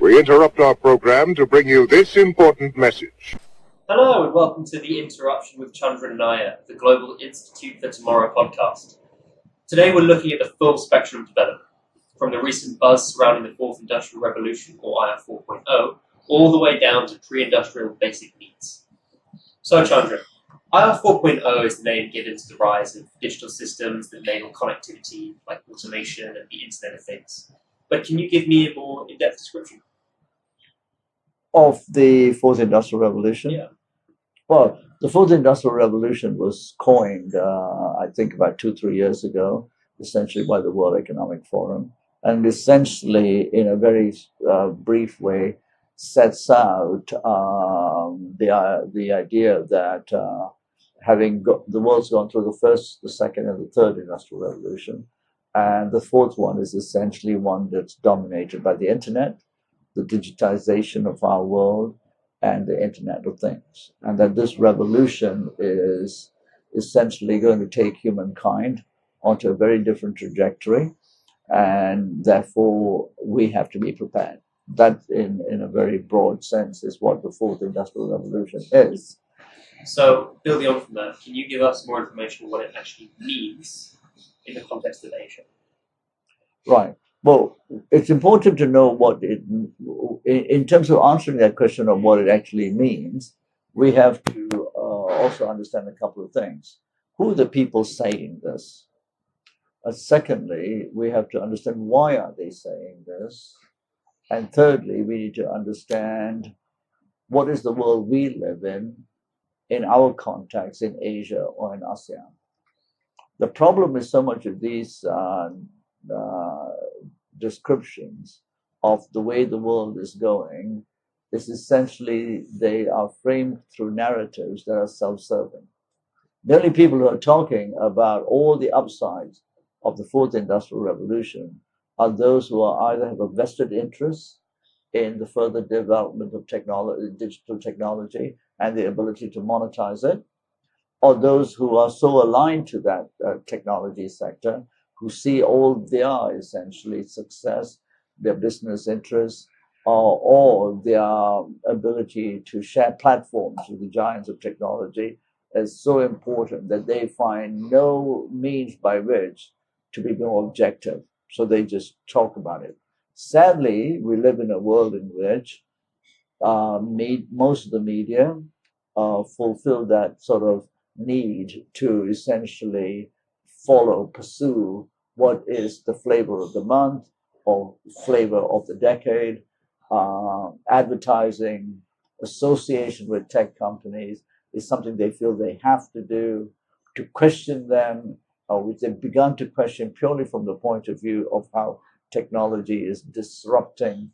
We interrupt our program to bring you this important message. Hello and welcome to The Interruption with Chandran and Aya, the Global Institute for Tomorrow podcast. Today we're looking at the full spectrum of development, from the recent buzz surrounding the Fourth Industrial Revolution, or IR4.0, all the way down to pre-industrial basic needs. So Chandran, IR4.0 is the name given to the rise of digital systems that enable connectivity, like automation and the Internet of Things. But can you give me a more in-depth description? Of the Fourth Industrial Revolution? Yeah. Well, the Fourth Industrial Revolution was coined, I think, about 2-3 years ago, essentially by the World Economic Forum, and essentially, in a very brief way, sets out the idea that the world's gone through the first, the second, and the third industrial revolution, and the fourth one is essentially one that's dominated by the internet, the digitization of our world, and the Internet of Things. And that this revolution is essentially going to take humankind onto a very different trajectory, and therefore we have to be prepared. That, in a very broad sense, is what the Fourth Industrial Revolution is. So, building on from that, can you give us more information on what it actually means in the context of Asia? Right. Well, it's important to know what it, in terms of answering that question of what it actually means, we have to also understand a couple of things. Who are the people saying this? Secondly, we have to understand why are they saying this? And thirdly, we need to understand what is the world we live in our context in Asia or in ASEAN. The problem is so much of these descriptions of the way the world is going is essentially they are framed through narratives that are self-serving. The only people who are talking about all the upsides of the Fourth Industrial Revolution are those who are either have a vested interest in the further development of technology, digital technology, and the ability to monetize it, or those who are so aligned to that technology sector who see all their essentially success, their business interests, or their ability to share platforms with the giants of technology as so important that they find no means by which to be more objective. So they just talk about it. Sadly, we live in a world in which most of the media fulfill that sort of need to essentially pursue what is the flavor of the month or flavor of the decade. Advertising, association with tech companies is something they feel they have to do. To question them, which they've begun to question purely from the point of view of how technology is disrupting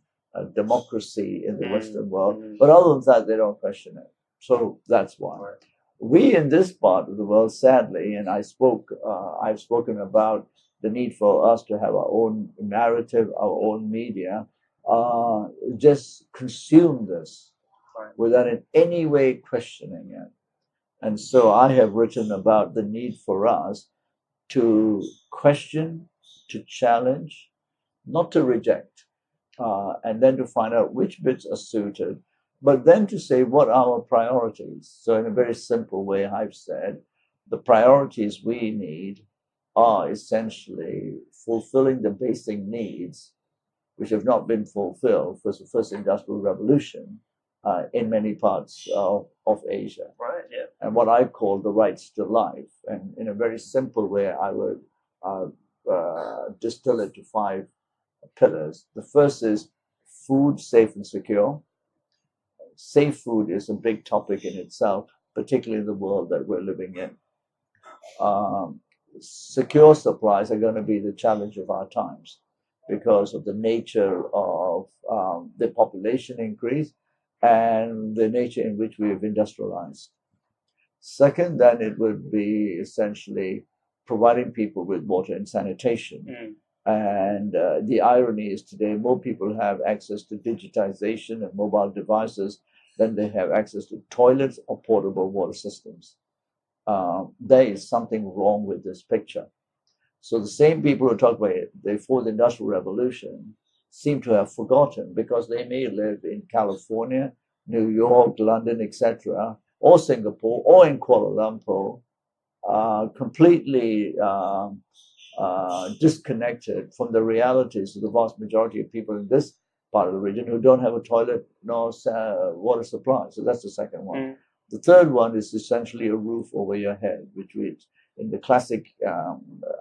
democracy in the Western world. But other than that, they don't question it. So that's why. Right. We in this part of the world, sadly, and I've spoken about the need for us to have our own narrative, our own media, just consume this without in any way questioning it. And so I have written about the need for us to question, to challenge, not to reject, and then to find out which bits are suited, but then to say what are our priorities. So in a very simple way, I've said the priorities we need are essentially fulfilling the basic needs which have not been fulfilled for the first industrial revolution in many parts of Asia. Right, yeah. And what I call the rights to life. And in a very simple way, I would distill it to 5 pillars. The first is food, safe and secure. Safe food is a big topic in itself, particularly in the world that we're living in. Secure supplies are going to be the challenge of our times because of the nature of the population increase and the nature in which we have industrialized. Second, then it would be essentially providing people with water and sanitation. And the irony is today more people have access to digitization and mobile devices than they have access to toilets or portable water systems. There is something wrong with this picture. So the same people who talk about the fourth industrial revolution seem to have forgotten, because they may live in California, New York, London, etc., or Singapore, or in Kuala Lumpur, completely disconnected from the realities of the vast majority of people in this part of the region who don't have a toilet nor water supply. So that's the second one. Mm. The third one is essentially a roof over your head, which in the classic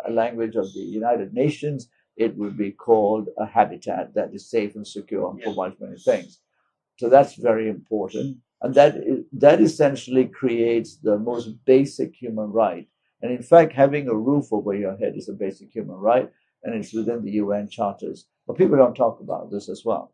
language of the United Nations, it would be called a habitat that is safe and secure and provides many things. So that's very important. And that essentially creates the most basic human right. And in fact, having a roof over your head is a basic human right, and it's within the UN charters. But people don't talk about this as well.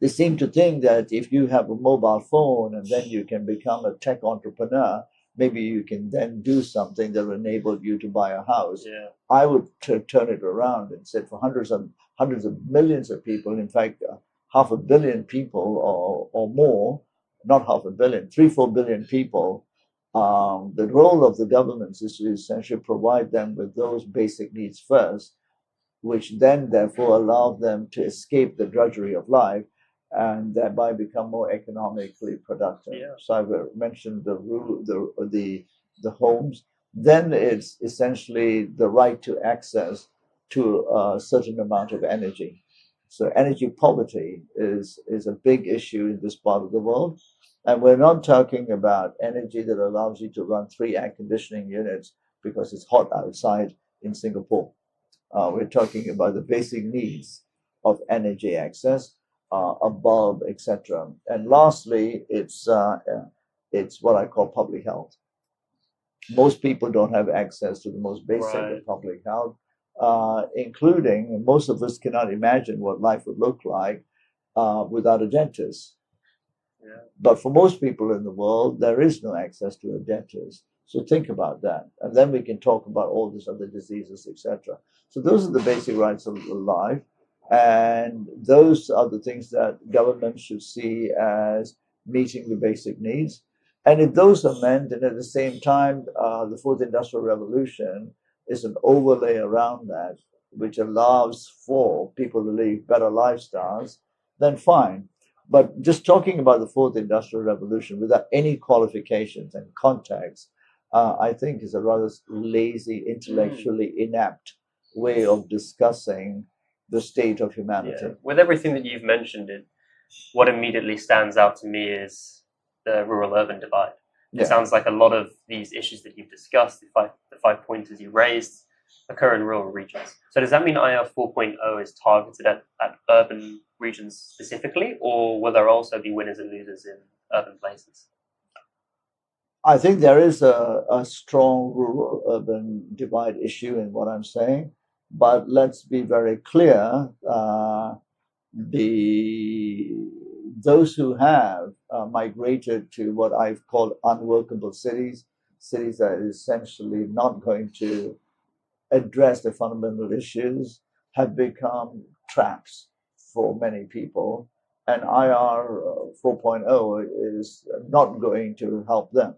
They seem to think that if you have a mobile phone and then you can become a tech entrepreneur, maybe you can then do something that will enable you to buy a house. Yeah. I would turn it around and say for hundreds of millions of people, in fact, 500 million people or more, not 500 million, 3-4 billion people, the role of the governments is to essentially provide them with those basic needs first, which then therefore allow them to escape the drudgery of life and thereby become more economically productive. Yeah. So I've mentioned the homes. Then it's essentially the right to access to a certain amount of energy. So energy poverty is a big issue in this part of the world. And we're not talking about energy that allows you to run 3 air conditioning units because it's hot outside in Singapore. We're talking about the basic needs of energy access, a bulb, etc. And lastly, it's what I call public health. Most people don't have access to the most basic of public health, including most of us cannot imagine what life would look like without a dentist. Yeah. But for most people in the world, there is no access to a dentist. So think about that. And then we can talk about all these other diseases, etc. So those are the basic rights of life. And those are the things that governments should see as meeting the basic needs. And if those are meant, and at the same time, the fourth industrial revolution is an overlay around that, which allows for people to live better lifestyles, then fine. But just talking about the fourth industrial revolution without any qualifications and context, I think is a rather lazy, intellectually inept way of discussing the state of humanity. Yeah. With everything that you've mentioned, what immediately stands out to me is the rural-urban divide. It sounds like a lot of these issues that you've discussed, the five pointers you raised, occur in rural regions. So does that mean IR 4.0 is targeted at urban regions specifically, or will there also be winners and losers in urban places? I think there is a strong rural-urban divide issue in what I'm saying, but let's be very clear. Those who have migrated to what I've called unworkable cities that are essentially not going to address the fundamental issues, have become traps for many people. And IR 4.0 is not going to help them,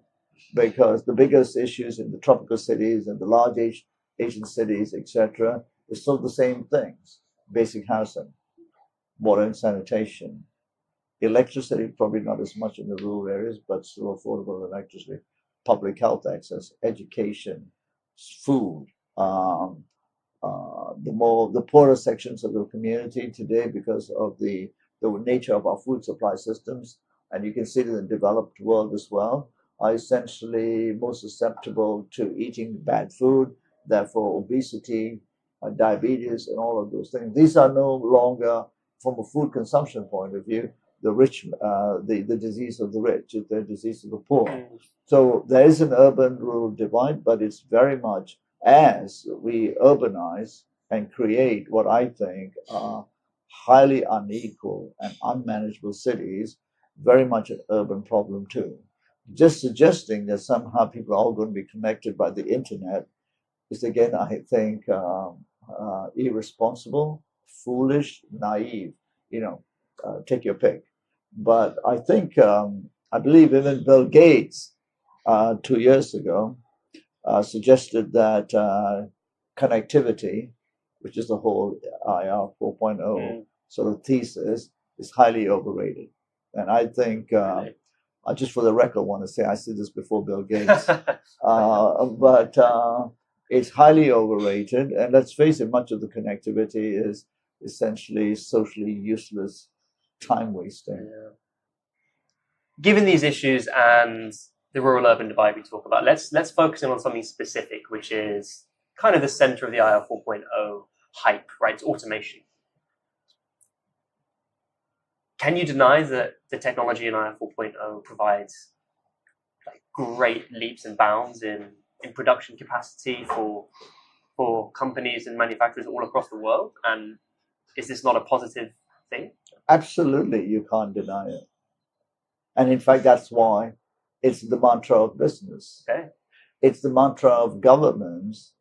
because the biggest issues in the tropical cities and the large Asian cities, etc., is still the same things: basic housing, water and sanitation, electricity, probably not as much in the rural areas, but still affordable electricity, public health access, education, food. The poorer sections of the community today, because of the nature of our food supply systems, and you can see it in the developed world as well, are essentially more susceptible to eating bad food, therefore obesity, diabetes, and all of those things. These are no longer, from a food consumption point of view, the rich, the disease of the rich, it's the disease of the poor. So there is an urban-rural divide, but it's very much, as we urbanize and create what I think are highly unequal and unmanageable cities, very much an urban problem too. Just suggesting that somehow people are all going to be connected by the internet is, again, I think, irresponsible, foolish, naive. Take your pick. But I think, I believe even Bill Gates 2 years ago suggested that connectivity, which is the whole IR4.0 sort of thesis, is highly overrated. And I think, I just for the record want to say, I said this before Bill Gates, but it's highly overrated. And let's face it, much of the connectivity is essentially socially useless time wasting. Yeah. Given these issues and the rural-urban divide we talk about, let's focus in on something specific, which is kind of the center of the IR 4.0 hype, right? It's automation. Can you deny that the technology in IR 4.0 provides like great leaps and bounds in production capacity for companies and manufacturers all across the world? And is this not a positive thing? Absolutely, you can't deny it. And in fact, that's why it's the mantra of business. Okay. It's the mantra of governments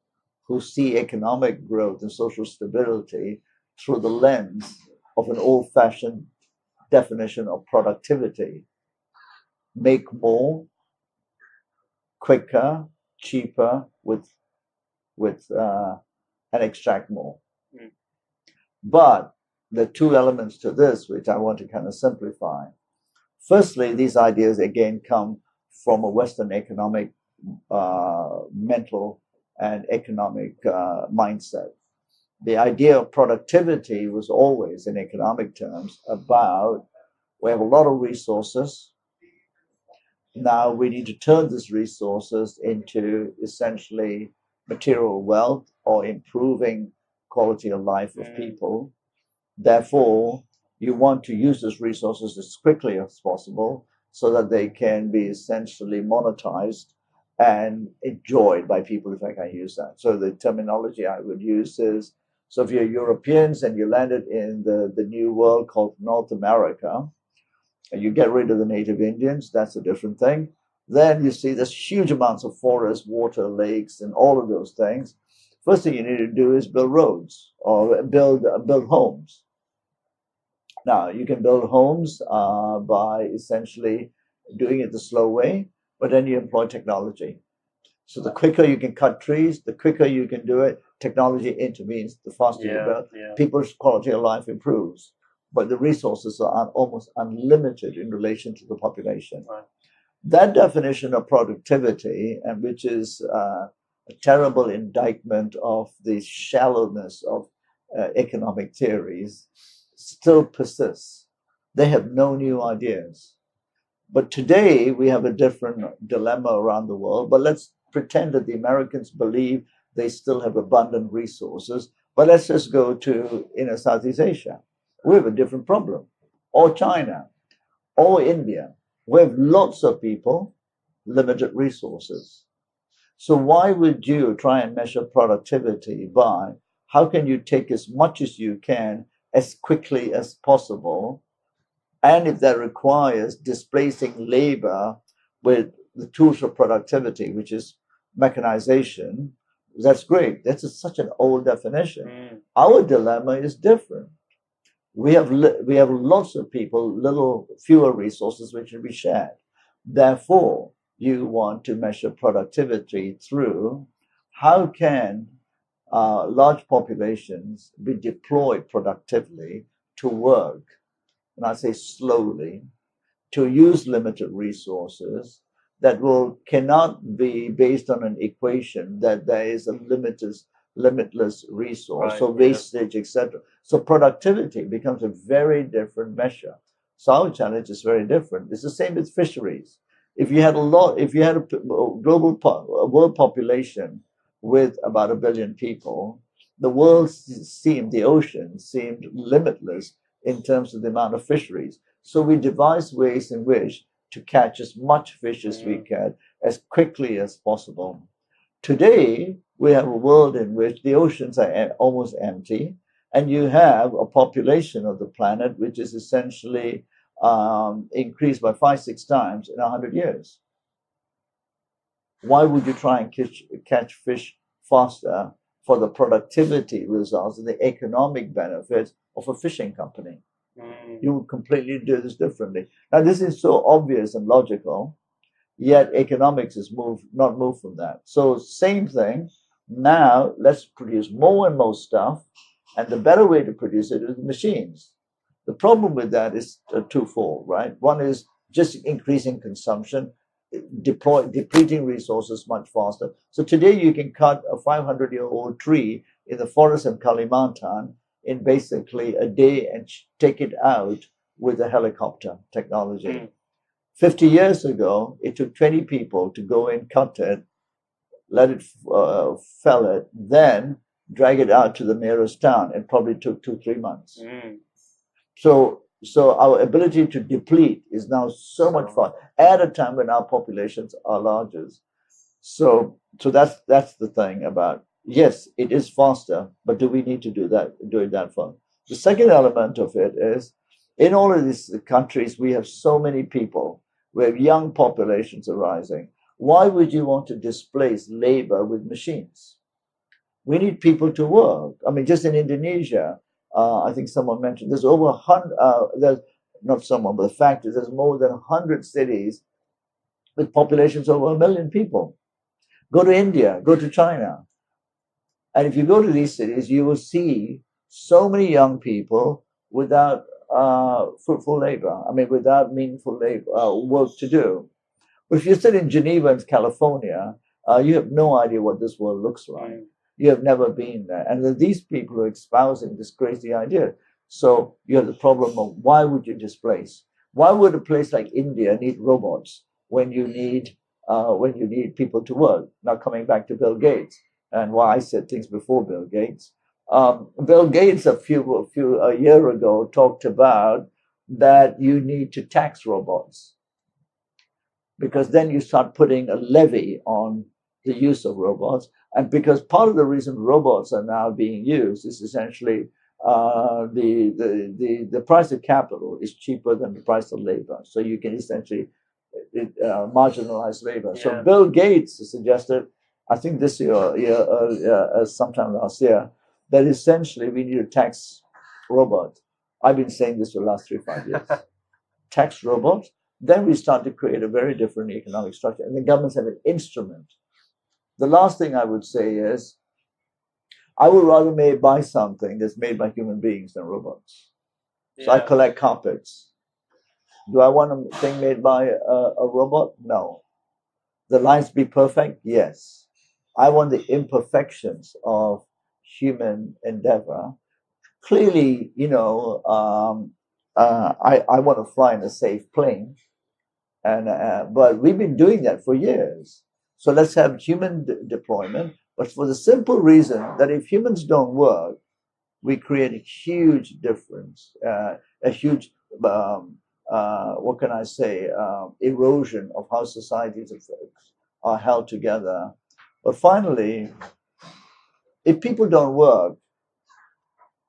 who see economic growth and social stability through the lens of an old-fashioned definition of productivity. Make more, quicker, cheaper, and extract more. But the two elements to this, which I want to kind of simplify. Firstly, these ideas again come from a Western economic, mental and economic mindset. The idea of productivity was always, in economic terms, about we have a lot of resources. Now we need to turn these resources into essentially material wealth or improving quality of life of people. Therefore, you want to use these resources as quickly as possible so that they can be essentially monetized and enjoyed by people, if I can use that. So the terminology I would use is, so if you're Europeans and you landed in the new world called North America, and you get rid of the native Indians, that's a different thing. Then you see there's huge amounts of forest, water, lakes, and all of those things. First thing you need to do is build roads or build homes. Now, you can build homes by essentially doing it the slow way, but then you employ technology. So the quicker you can cut trees, the quicker you can do it, technology intervenes, the faster you build. People's quality of life improves. But the resources are almost unlimited in relation to the population. Right. That definition of productivity, and which is a terrible indictment of the shallowness of economic theories, still persists. They have no new ideas. But today we have a different dilemma around the world. But let's pretend that the Americans believe they still have abundant resources. But let's just go to Southeast Asia. We have a different problem. Or China, or India. We have lots of people, limited resources. So why would you try and measure productivity by how can you take as much as you can as quickly as possible? And if that requires displacing labor with the tools of productivity, which is mechanization, that's great. That's such an old definition. Our dilemma is different. We have lots of people, fewer resources which should be shared. Therefore, you want to measure productivity through how can large populations be deployed productively to work, and I say slowly, to use limited resources that cannot be based on an equation that there is a limitless resource, right, so wastage, etc. So productivity becomes a very different measure. So our challenge is very different. It's the same with fisheries. If you had a global world population with about 1 billion people, the ocean seemed limitless in terms of the amount of fisheries. So we devised ways in which to catch as much fish as we can as quickly as possible. Today, we have a world in which the oceans are almost empty, and you have a population of the planet which is essentially increased by 5-6 times in 100 years. Why would you try and catch fish faster for the productivity results and the economic benefits of a fishing company? You would completely do this differently. Now, this is so obvious and logical, yet economics is not moved from that. So same thing, Now let's produce more and more stuff, and the better way to produce it is machines. The problem with that is twofold, right? One is just increasing consumption, depleting resources much faster. So today you can cut a 500-year-old tree in the forest in Kalimantan in basically a day and take it out with a helicopter technology. 50 years ago, it took 20 people to go and cut it, let it fell it, then drag it out to the nearest town. It probably took 2-3 months. So our ability to deplete is now so much faster at a time when our populations are larger. So that's the thing about, yes, it is faster, but do we need to do it that far? The second element of it is, in all of these countries, we have so many people. We have young populations arising. Why would you want to displace labor with machines? We need people to work. I mean, just in Indonesia, I think someone mentioned there's over 100. There's not someone, but the fact is there's more than 100 cities with populations over 1 million people. Go to India, go to China, and if you go to these cities, you will see so many young people without fruitful labor. I mean, without meaningful labor work to do. But if you sit in Geneva and California, you have no idea what this world looks like. You have never been there. And these people are espousing this crazy idea. So you have the problem of, why would you displace? Why would a place like India need robots when you need people to work? Now, coming back to Bill Gates and why I said things before Bill Gates. Bill Gates a year ago talked about that you need to tax robots, because then you start putting a levy on the use of robots. And because part of the reason robots are now being used is essentially the price of capital is cheaper than the price of labor. So you can essentially marginalize labor. Yeah. So Bill Gates suggested, I think this year, sometime last year, that essentially we need to tax robots. I've been saying this for the last 3-5 years. Tax robots. Then we start to create a very different economic structure, and the governments have an instrument. The last thing I would say is, I would rather buy something that's made by human beings than robots. Yeah. So I collect carpets. Do I want a thing made by a robot? No. The lines be perfect? Yes. I want the imperfections of human endeavor. Clearly, I want to fly in a safe plane. But we've been doing that for years. So let's have human deployment, but for the simple reason that if humans don't work, we create a huge difference, a huge, what can I say, erosion of how societies are held together. But finally, if people don't work,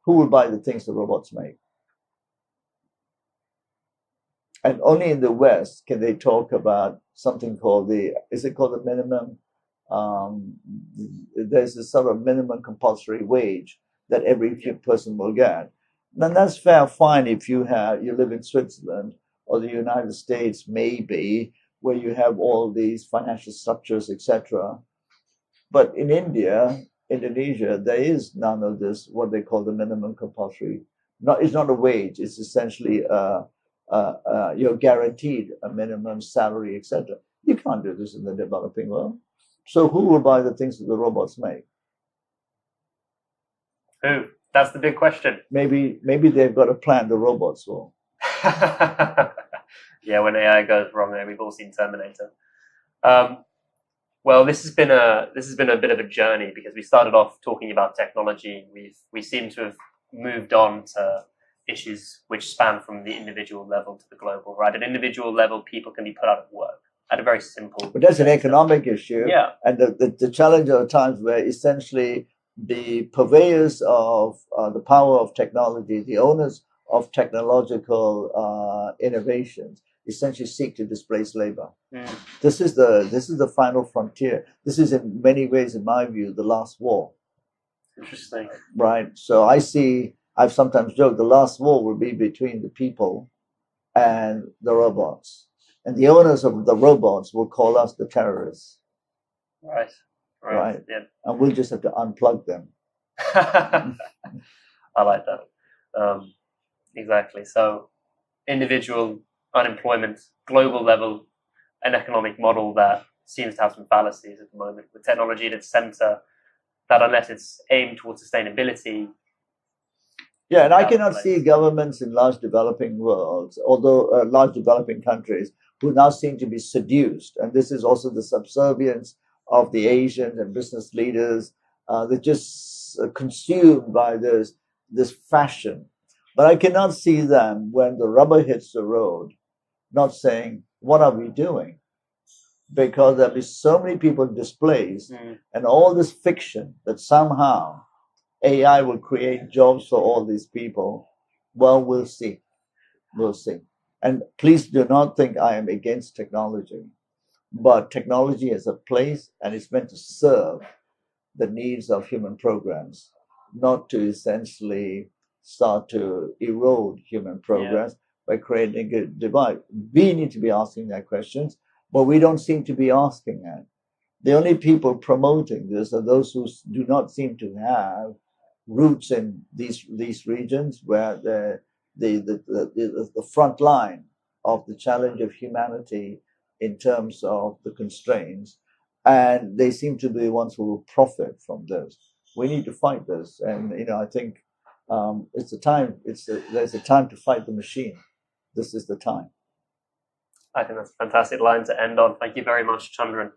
who will buy the things the robots make? And only in the West can they talk about something called is it called the minimum? There's a sort of minimum compulsory wage that every person will get. Then that's fine if you live in Switzerland or the United States, maybe, where you have all these financial structures, etc. But in Indonesia, there is none of this, what they call the minimum compulsory. It's not a wage, it's essentially you're guaranteed a minimum salary, etc. You can't do this in the developing world. So who will buy the things that the robots make? Who? That's the big question. Maybe they've got a plan, the robots will. Yeah, when AI goes wrong, we've all seen Terminator. Well, this has been a bit of a journey, because we started off talking about technology. We seem to have moved on to issues which span from the individual level to the global. Right, at individual level, people can be put out of work at a very simple. But that's an economic issue. Yeah, and the challenge are times where essentially the purveyors of the power of technology, the owners of technological innovations, essentially seek to displace labor. This is the final frontier. This is in many ways, in my view, the last war. Interesting. Right. So I've sometimes joked the last war will be between the people and the robots, and the owners of the robots will call us the terrorists. Right. right? Yeah. And we'll just have to unplug them. I like that. Exactly. So individual unemployment, global level, an economic model that seems to have some fallacies at the moment with technology at its center, that unless it's aimed towards sustainability. Yeah, and I cannot see governments in large developing worlds, although large developing countries, who now seem to be seduced. And this is also the subservience of the Asians and business leaders. They're just consumed by this fashion. But I cannot see them, when the rubber hits the road, not saying, what are we doing? Because there'll be so many people displaced, and all this fiction that somehow AI will create jobs for all these people. Well, we'll see. We'll see. And please do not think I am against technology, but technology has a place, and it's meant to serve the needs of human programs, not to essentially start to erode human progress by creating a divide. We need to be asking that questions, but we don't seem to be asking that. The only people promoting this are those who do not seem to have roots in these regions, where the front line of the challenge of humanity in terms of the constraints, and they seem to be the ones who will profit from this. We need to fight this, and I think it's the time. There's a time to fight the machine. This is the time. I think that's a fantastic line to end on. Thank you very much, Chandran.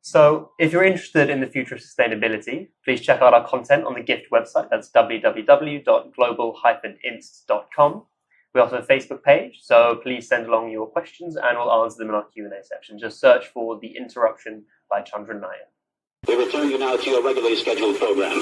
So if you're interested in the future of sustainability, please check out our content on the GIFT website. That's www.global-inst.com. We also have a Facebook page, so please send along your questions and we'll answer them in our Q&A section. Just search for The Interruption by Chandran Nair. We return you now to your regularly scheduled program.